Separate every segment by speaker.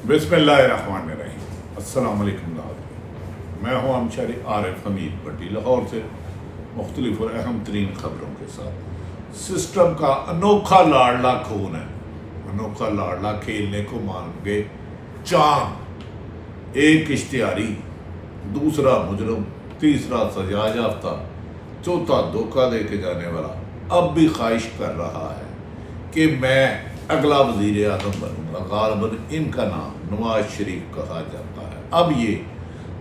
Speaker 1: بسم اللہ الرحمن الرحیم۔ السلام علیکم ناظرین، میں ہوں ہمشہری عارف حمید بٹی، لاہور سے مختلف اور اہم ترین خبروں کے ساتھ۔ سسٹم کا انوکھا لاڑلا کون ہے؟ انوکھا لاڑلا کھیلنے کو مانگے چاند، ایک اشتہاری، دوسرا مجرم، تیسرا سزا یافتہ، چوتھا دھوکہ دے کے جانے والا اب بھی خواہش کر رہا ہے کہ میں اگلا وزیر اعظم بنوں گا۔ غالباً ان کا نام نواز شریف کہا جاتا ہے۔ اب یہ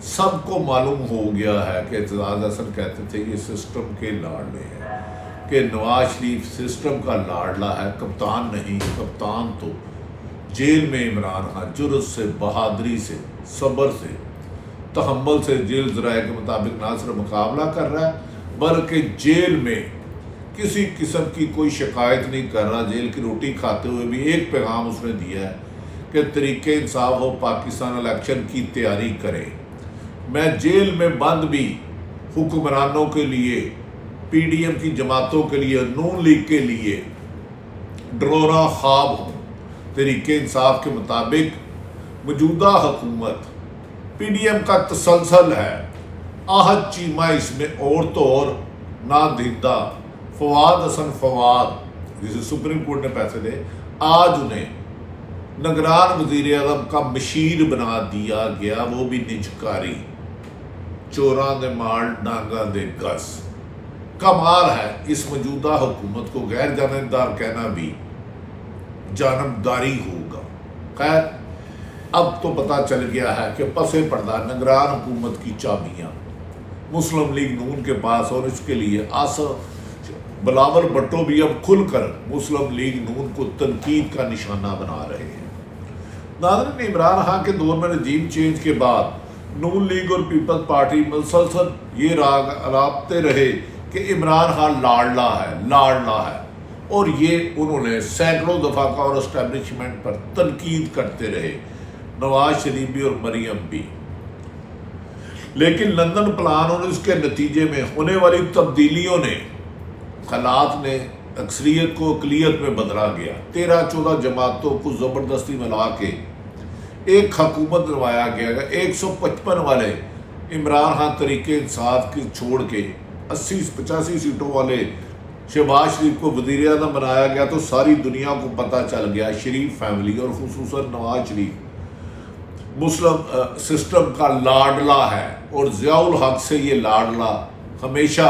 Speaker 1: سب کو معلوم ہو گیا ہے کہ اعتزاز احسن کہتے تھے یہ سسٹم کے لاڑلے ہیں، کہ نواز شریف سسٹم کا لاڑلا ہے، کپتان نہیں۔ کپتان تو جیل میں عمران خان جرأت سے، بہادری سے، صبر سے، تحمل سے جیل ذرائع کے مطابق نہ صرف مقابلہ کر رہا ہے بلکہ جیل میں کسی قسم کی کوئی شکایت نہیں کر رہا۔ جیل کی روٹی کھاتے ہوئے بھی ایک پیغام اس نے دیا ہے کہ طریقے انصاف ہو، پاکستان الیکشن کی تیاری کرے۔ میں جیل میں بند بھی حکمرانوں کے لیے، پی ڈی ایم کی جماعتوں کے لیے، نون لیگ کے لیے ڈرونا خواب ہوں۔ طریقے انصاف کے مطابق موجودہ حکومت پی ڈی ایم کا تسلسل ہے۔ آہد چیمہ اس میں اور تو اور نادندہ فواد حسن فواد، جسے سپریم کورٹ نے پیسے دے، آج انہیں نگران وزیر اعظم کا مشیر بنا دیا گیا، وہ بھی نجکاری۔ چوراں دے مال ڈانگاں دے گس۔ کمال ہے اس موجودہ حکومت کو غیر جانبدار کہنا بھی جانبداری ہوگا۔ خیر، اب تو پتہ چل گیا ہے کہ پس پردہ نگران حکومت کی چابیاں مسلم لیگ نون کے پاس، اور اس کے لیے بلاول بھٹو بھی اب کھل کر مسلم لیگ نون کو تنقید کا نشانہ بنا رہے ہیں۔ ناظرین، عمران خان کے دور میں رجیم چینج کے بعد نون لیگ اور پیپلز پارٹی مسلسل یہ رابطے رہے کہ عمران خان لاڑلا ہے، اور یہ انہوں نے سینکڑوں دفعہ کا اور اسٹیبلشمنٹ پر تنقید کرتے رہے، نواز شریف بھی اور مریم بھی۔ لیکن لندن پلان اور اس کے نتیجے میں ہونے والی تبدیلیوں نے، حالات نے اکثریت کو اقلیت میں بدلا گیا۔ 13-14 جماعتوں کو زبردستی ملا کے ایک حکومت بنوایا گیا۔ 155 والے عمران خان طریقے انصاف کی چھوڑ کے 80-85 سیٹوں والے شہباز شریف کو وزیر اعظم بنایا گیا، تو ساری دنیا کو پتہ چل گیا شریف فیملی اور خصوصاً نواز شریف مسلم سسٹم کا لاڑلا ہے، اور ضیاء الحق سے یہ لاڑلا ہمیشہ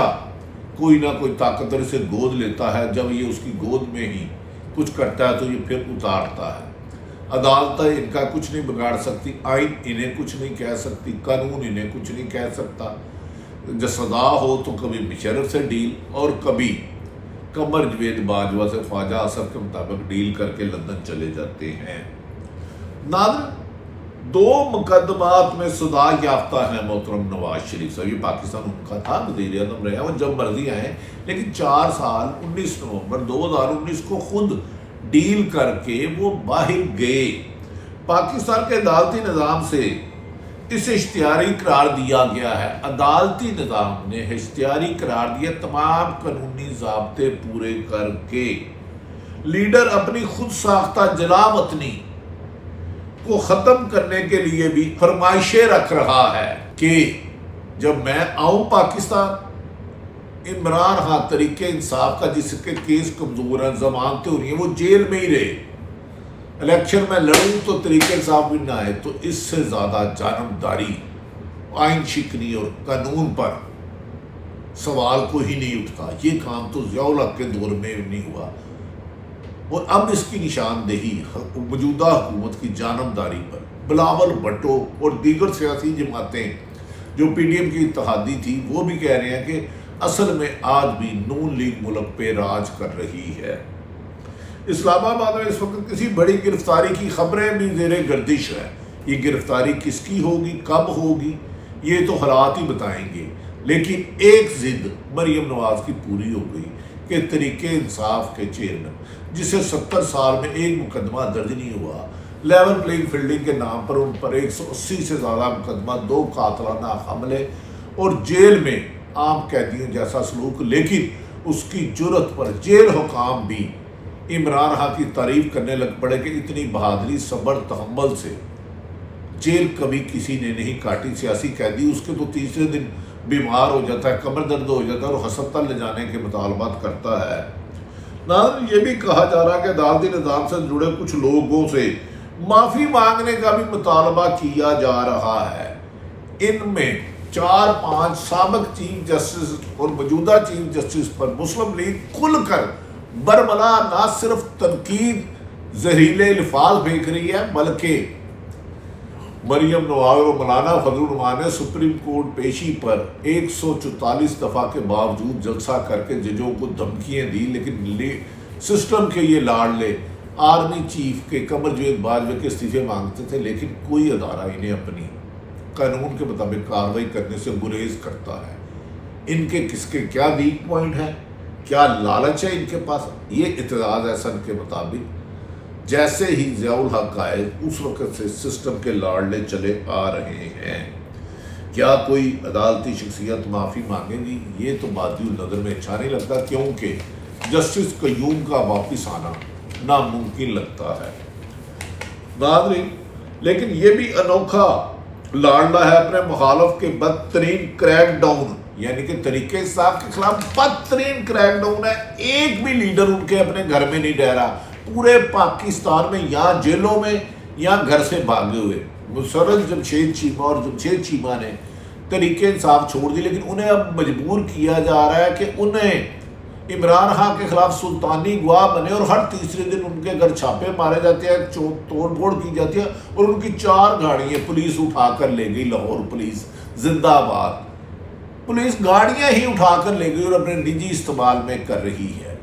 Speaker 1: کوئی نہ کوئی طاقتور سے گود لیتا ہے۔ جب یہ اس کی گود میں ہی کچھ کرتا ہے تو یہ پھر اتارتا ہے۔ عدالتیں ان کا کچھ نہیں بگاڑ سکتی، آئین انہیں کچھ نہیں کہہ سکتی، قانون انہیں کچھ نہیں کہہ سکتا۔ جب سزا ہو تو کبھی مشرف سے ڈیل، اور کبھی قمر جوید باجوہ سے خواجہ اصف کے مطابق ڈیل کر کے لندن چلے جاتے ہیں۔ ناظرین، 2 مقدمات میں سزا یافتہ ہیں محترم نواز شریف صاحب۔ یہ پاکستان ان کا تھا، وزیر اعظم رہے، وہ جب مرضی آئے، لیکن 4 سال 19 نومبر 2019 کو خود ڈیل کر کے وہ باہر گئے۔ پاکستان کے عدالتی نظام سے اس اشتہاری قرار دیا گیا ہے۔ عدالتی نظام نے اشتہاری قرار دیا تمام قانونی ضابطے پورے کر کے۔ لیڈر اپنی خود ساختہ جلا وطنی کو ختم کرنے کے لیے بھی فرمائشیں رکھ رہا ہے کہ جب میں آؤں پاکستان، عمران خان طریقے انصاف کا جس کے کیس کمزور ہیں، ضمانتیں ہو رہی ہیں، وہ جیل میں ہی رہے، الیکشن میں لڑوں تو طریقے انصاف بھی نہ آئے، تو اس سے زیادہ جانبداری، آئین شکنی اور قانون پر سوال کو ہی نہیں اٹھتا۔ یہ کام تو ضیاء الحق کے دور میں نہیں ہوا، اور اب اس کی نشاندہی موجودہ حکومت کی جانبداری پر بلاول بھٹو اور دیگر سیاسی جماعتیں جو پی ڈی ایم کی اتحادی تھی، وہ بھی کہہ رہے ہیں کہ اصل میں آج بھی نون لیگ ملک پہ راج کر رہی ہے۔ اسلام آباد میں اس وقت کسی بڑی گرفتاری کی خبریں بھی زیر گردش ہیں۔ یہ گرفتاری کس کی ہوگی، کب ہوگی، یہ تو حالات ہی بتائیں گے، لیکن ایک ضد مریم نواز کی پوری ہو گئی کہ طریقے انصاف کے چیئرمین، جسے 70 سال میں ایک مقدمہ درج نہیں ہوا، لیول پلینگ فیلڈنگ کے نام پر ان پر 180 سے زیادہ مقدمہ، 2 قاتلانہ حملے اور جیل میں عام قیدیوں جیسا سلوک، لیکن اس کی جرأت پر جیل حکام بھی عمران خان کی تعریف کرنے لگ پڑے کہ اتنی بہادری، صبر، تحمل سے जेल कभी किसी ने नहीं काटी। सियासी कैदी उसके तो तीसरे दिन बीमार हो जाता है, कमर दर्द हो जाता है और हस्पताल ले जाने के मुतालबात करता है। ना ये भी कहा जा रहा है कि अदालती निज़ाम से जुड़े कुछ लोगों से माफ़ी मांगने का भी मुतालबा किया जा रहा है। इनमें 4-5 साबिक चीफ जस्टिस और मौजूदा चीफ जस्टिस पर मुस्लिम लीग खुलकर बरमला ना सिर्फ तनकीद जहरीले अल्फाज फेंक रही है, बल्कि मरियम नवाज और मौलाना फजलुर रहमान ने सुप्रीम कोर्ट पेशी पर 144 दफ़ा के बावजूद जलसा करके जजों को धमकियाँ दी, लेकिन सिस्टम के ये लाडले आर्मी चीफ के कमर जवेद बाजवा के इस्तीफे मांगते थे, लेकिन कोई अदारा इन्हें अपनी कानून के मुताबिक कार्रवाई करने से गुरेज करता है। इनके किसके क्या वीक पॉइंट है, क्या लालच है इनके पास, ये इत्तेजाज एहसन के मुताबिक जैसे ही ज़ियाउल हक आए उस वक़्त से सिस्टम के लाडले चले आ रहे हैं। क्या कोई अदालती शख्सियत माफ़ी मांगेगी, ये तो बादिल नज़र में अच्छा नहीं लगता, क्योंकि जस्टिस कयूम का वापस आना नामुमकिन लगता है। नाज़रीन, लेकिन ये भी अनोखा लाडला है अपने मुखालफ के बदतरीन क्रैक डाउन, यानी कि तरीके इंसाफ के खिलाफ बदतरीन क्रैक डाउन है। एक भी लीडर उनके अपने घर में नहीं ठहरा, पूरे पाकिस्तान में या जेलों में या घर से भागे हुए। मुसर्रफ जमशेद चीमा और जमशेद चीमा ने तरीके इंसाफ छोड़ दी, लेकिन उन्हें अब मजबूर किया जा रहा है कि उन्हें इमरान खान के खिलाफ सुल्तानी गवाह बने और हर तीसरे दिन उनके घर छापे मारे जाते हैं, तोड़ फोड़ की जाती है और उनकी 4 गाड़ियाँ पुलिस उठा कर ले गई। लाहौर पुलिस जिंदाबाद, पुलिस गाड़ियाँ ही उठा कर ले गई और अपने निजी इस्तेमाल में कर रही है।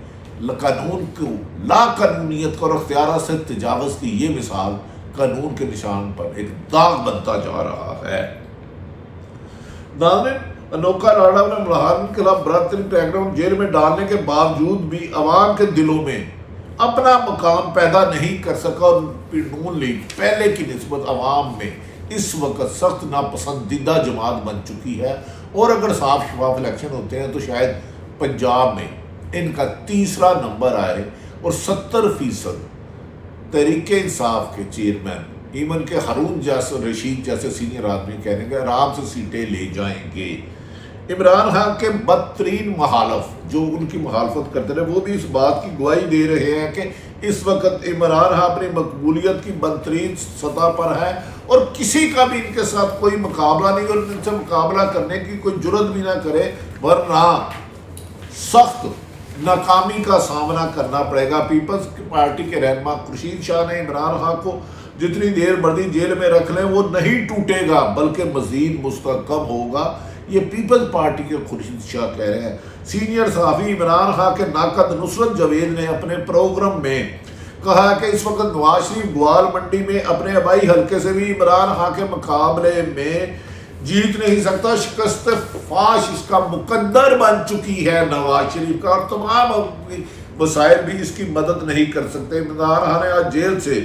Speaker 1: कानून को लाकानूनियत और अख्तियार से तजावज़ की ये मिसाल कानून के निशान पर एक दाग बनता जा रहा है। नाज़रीन, अनोखा लाडला ने मुल्हान के खिलाफ बरतरीन क्रैकडाउन जेल में डालने के बावजूद भी अवाम के दिलों में अपना मकाम पैदा नहीं कर सका और नून लीग पहले की निस्बत अवाम में इस वक्त सख्त नापसंदीदा जमात बन चुकी है। और अगर साफ शफाफ इलेक्शन होते हैं तो शायद पंजाब में इनका तीसरा नंबर आए और 70% तहरीके इंसाफ के चेयरमैन इवन के हारून जैसे रशीद जैसे सीनियर आदमी कहने के आराम से सीटें ले जाएंगे। इमरान खान के बदतरीन मुखालफ जो उनकी मुखालफत करते रहे वो भी इस बात की गवाही दे रहे हैं कि इस वक्त इमरान खान अपनी मकबूलियत की बदतरीन सतह पर है और किसी का भी इनके साथ कोई मुकाबला नहीं और इनसे मुकाबला करने की कोई जुर्रत भी ना करे, वरना सख्त नाकामी का सामना करना पड़ेगा। पीपल्स पार्टी के रहनुमा खुर्शीद शाह ने इमरान खान को जितनी देर मर्जी जेल में रख लें वो नहीं टूटेगा बल्कि मजीद मुस्तहकम होगा, ये पीपल्स पार्टी के खुर्शीद शाह कह रहे हैं। सीनियर सहाफ़ी इमरान खान के नाकद नुसरत जवेद ने अपने प्रोग्राम में कहा कि इस वक्त नवाज शरीफ ग्वाल मंडी में अपने आबाई हल्के से भी इमरान खान के मुकाबले में जीत नहीं सकता, शिकस्त फाश इसका मुकद्दर बन चुकी है नवाज शरीफ का और तमाम वसाइल भी इसकी मदद नहीं कर सकते। इमरान खान ने आज जेल से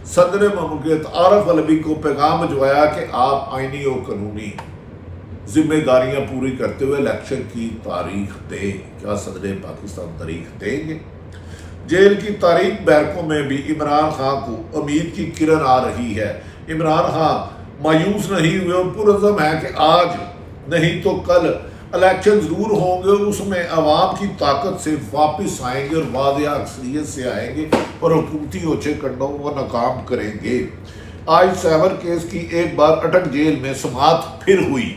Speaker 1: सदर ममलकत आरिफ अलवी को पैगाम भिजवाया कि आप आईनी और कानूनी जिम्मेदारियां पूरी करते हुए इलेक्शन की तारीख दें। क्या सदर पाकिस्तान तारीख देंगे? जेल की तारीख बैरकों में भी इमरान खान को उम्मीद की किरण आ रही है। इमरान खान मायूस नहीं हुए और पुरज़म है कि आज नहीं तो कल इलेक्शन ज़रूर होंगे, उसमें अवाम की ताकत से वापस आएंगे और वादिया अक्सरियत से आएंगे और हुकूमती ओछे कंडों को नाकाम करेंगे। आज सैवर केस की एक बार अटक जेल में समाअत फिर हुई।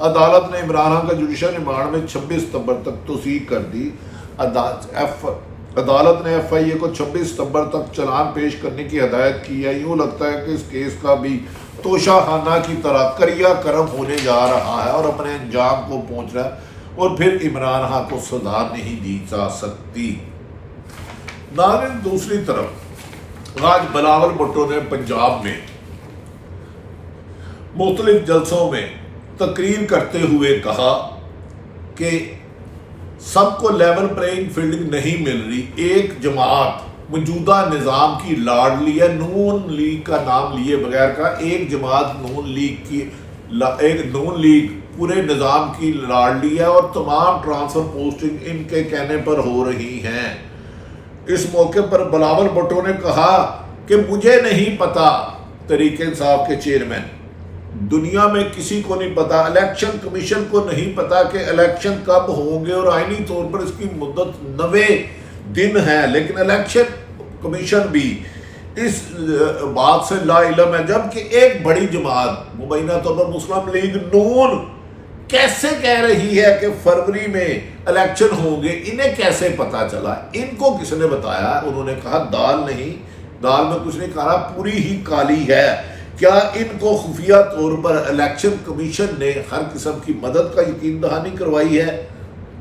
Speaker 1: अदालत ने इमरान खान का जुडिशल रिमांड में 26 सितंबर तक तौसीक कर दी। अदालत ने FIA को 26 सितंबर तक चलान पेश करने की हदायत की है। यूँ लगता है कि इस केस का भी तोशाखाना की तरह करिया करम होने जा रहा है और अपने अंजाम को पहुंच रहा है और फिर इमरान खान को सजा नहीं दी जा सकती। नाज़रीन, दूसरी तरफ आज बिलावल भुट्टो ने पंजाब में मुख्तलिफ जलसों में तकरीर करते हुए कहा कि सबको लेवल प्लेइंग फील्ड नहीं मिल रही। एक जमात मौजूदा निज़ाम की लाडली है, नून लीग का नाम लिए बगैर का एक जमात नून लीग पूरे निज़ाम की लाडली है और तमाम ट्रांसफ़र पोस्टिंग इनके कहने पर हो रही हैं। इस मौके पर बिलावल भुट्टो ने कहा कि मुझे नहीं पता तहरीक इंसाफ के चेयरमैन, दुनिया में किसी को नहीं पता, इलेक्शन कमीशन को नहीं पता कि इलेक्शन कब होंगे, और आईनी तौर पर इसकी मुद्दत 90 दिन है, लेकिन इलेक्शन कमीशन भी इस बात से ला इल्म है, जबकि एक बड़ी जमात मुबैना तौर पर मुस्लिम लीग नून कैसे कह रही है कि फरवरी में इलेक्शन होंगे, इन्हें कैसे पता चला? इनको किसने बताया? उन्होंने कहा दाल नहीं, दाल में कुछ नहीं कहा, पूरी ही काली है। क्या इनको खुफिया तौर पर इलेक्शन कमीशन ने हर किस्म की मदद का यकीन दहानी करवाई है?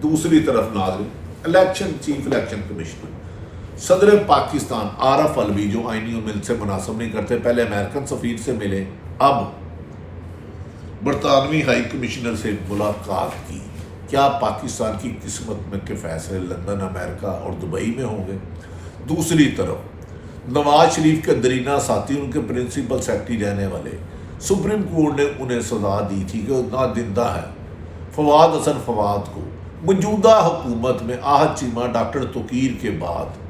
Speaker 1: दूसरी तरफ नाज़रीन, इलेक्शन चीफ इलेक्शन कमिश्नर सदर पाकिस्तान आरफ अलवी, जो आईनी मिल से मुनासिब नहीं करते, पहले अमेरिकन सफ़ीर से मिले, अब बरतानवी हाई कमिश्नर से मुलाकात की। क्या पाकिस्तान की किस्मत में के फैसले लंदन, अमेरिका और दुबई में होंगे? दूसरी तरफ नवाज शरीफ के दरीना साथी, उनके प्रिंसिपल सेक्रेटरी रहने वाले, सुप्रीम कोर्ट ने उन्हें सजा दी थी कि नादिंदा है फवाद हसन फवाद को मौजूदा हुकूमत में आहद चीमा डॉक्टर तोकीर के बाद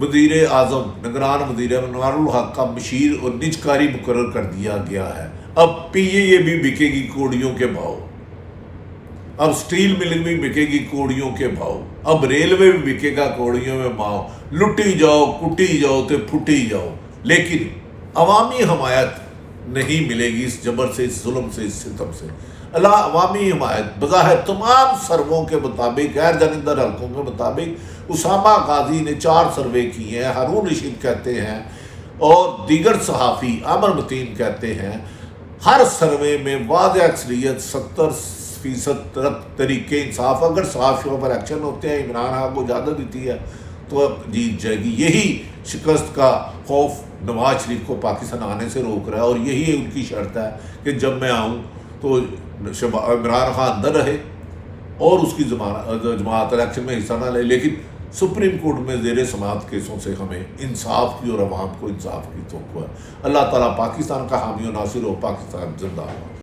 Speaker 1: वज़ीर आज़म निगरान वज़ीर अनवारुल हक का मशीर और निजकारी मुकर्रर कर दिया गया है। अब PAA भी बिकेगी कोड़ियों के भाव, अब स्टील मिल भी बिकेगी कोड़ियों के भाव, अब रेलवे भी बिकेगा कोड़ियों में भाव। लुटी जाओ, कुटी जाओ तो फुटी जाओ, लेकिन अवामी हमायत नहीं मिलेगी इस जबर से, इस जुल्म से, इस सितम से। अल्लाह अवामी हमायत बज़ाहिर तमाम सर्वों के मुताबिक, गैर जानिबदार हल्कों के मुताबिक उसामा गाजी ने 4 सर्वे किए हैं, हारून रशीद कहते हैं और दीगर सहाफ़ी आमर मतीन कहते हैं, हर सर्वे में वाज़ अक्सरियत 70% तक तरीके इंसाफ, अगर सहाफ़ियों पर एक्शन होते हैं, इमरान खान को इजाज़त देती है तो जीत जाएगी। यही शिकस्त का खौफ नवाज शरीफ को पाकिस्तान आने से रोक रहा है, और यही उनकी शर्त है कि जब मैं आऊँ तो इमरान खान अंदर रहे और उसकी जमात इलेक्शन में हिस्सा ना ले, लेकिन सुप्रीम कोर्ट में ज़ेर समाअत केसों से हमें इंसाफ की और अवाम को इंसाफ की तवक्को है। अल्लाह ताला पाकिस्तान का हामी और नासिर हो। पाकिस्तान जिंदा हो।